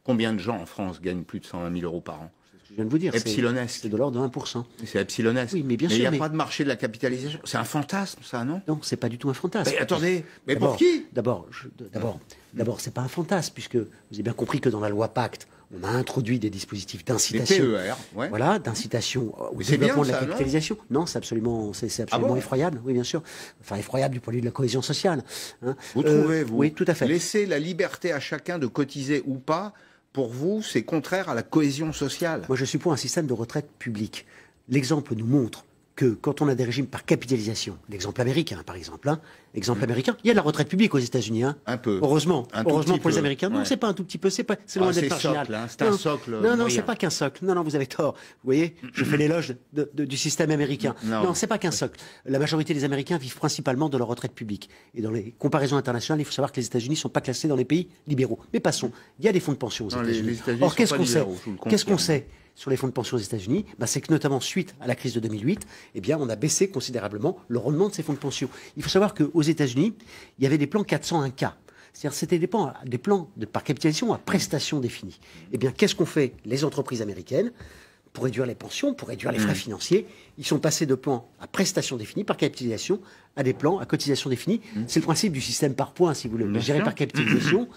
Combien de gens en France gagnent plus de 120 000 euros par an? Je viens de vous dire, Epsilonesque. c'est de l'ordre de 1%. C'est epsilonesque. Oui, mais bien sûr. sûr. Il n'y a pas de marché de la capitalisation. C'est un fantasme, ça, non? Non, c'est pas du tout un fantasme. Mais attendez, mais pour qui? D'abord, c'est pas un fantasme, puisque vous avez bien compris que dans la loi Pacte, on a introduit des dispositifs d'incitation, ouais. voilà, d'incitation au développement de la capitalisation. Non, c'est absolument effroyable, oui, bien sûr. Enfin, effroyable du point de vue de la cohésion sociale. Hein. Vous trouvez, vous? Oui, tout à fait. Laisser la liberté à chacun de cotiser ou pas, pour vous, c'est contraire à la cohésion sociale. Moi, je suis pour un système de retraite public. L'exemple nous montre que quand on a des régimes par capitalisation, l'exemple américain par exemple, américain, il y a de la retraite publique aux États-Unis, un peu. Heureusement pour les Américains. Non, c'est pas un tout petit peu, c'est loin d'être marginal. C'est un socle. Non, c'est pas qu'un socle. Non, vous avez tort. Vous voyez, je fais l'éloge du système américain. Non, c'est pas qu'un socle. La majorité des Américains vivent principalement de leur retraite publique. Et dans les comparaisons internationales, il faut savoir que les États-Unis sont pas classés dans les pays libéraux. Mais passons. Il y a des fonds de pension aux États-Unis. Or, qu'est-ce qu'on sait? Qu'est-ce qu'on sait sur les fonds de pension aux États-Unis? C'est que notamment suite à la crise de 2008, on a baissé considérablement le rendement de ces fonds de pension. Il faut savoir qu'aux États-Unis, il y avait des plans 401K. C'est-à-dire c'était des plans par capitalisation à prestations définies. Qu'est-ce qu'ont fait les entreprises américaines pour réduire les pensions, pour réduire les frais financiers? Ils sont passés de plans à prestations définies par capitalisation à des plans à cotisation définie. C'est le principe du système par points, si vous le gérez par capitalisation,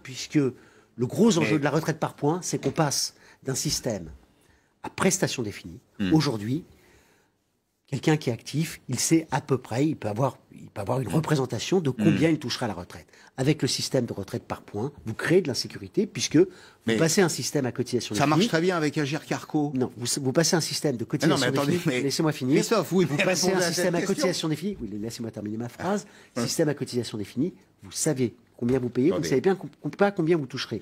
puisque le gros enjeu de la retraite par points, c'est qu'on passe d'un système à prestation définie. Aujourd'hui, quelqu'un qui est actif, il sait à peu près, il peut avoir une représentation de combien il touchera à la retraite. Avec le système de retraite par points, vous créez de l'insécurité puisque vous passez un système à cotisation définie. Ça marche très bien avec Agir Carco. Non, vous passez un système de cotisation définie. Laissez-moi finir. Vous passez un système à cotisation définie. Oui, laissez-moi terminer ma phrase. Système à cotisation définie. Vous savez combien vous payez, vous ne savez bien pas combien vous toucherez.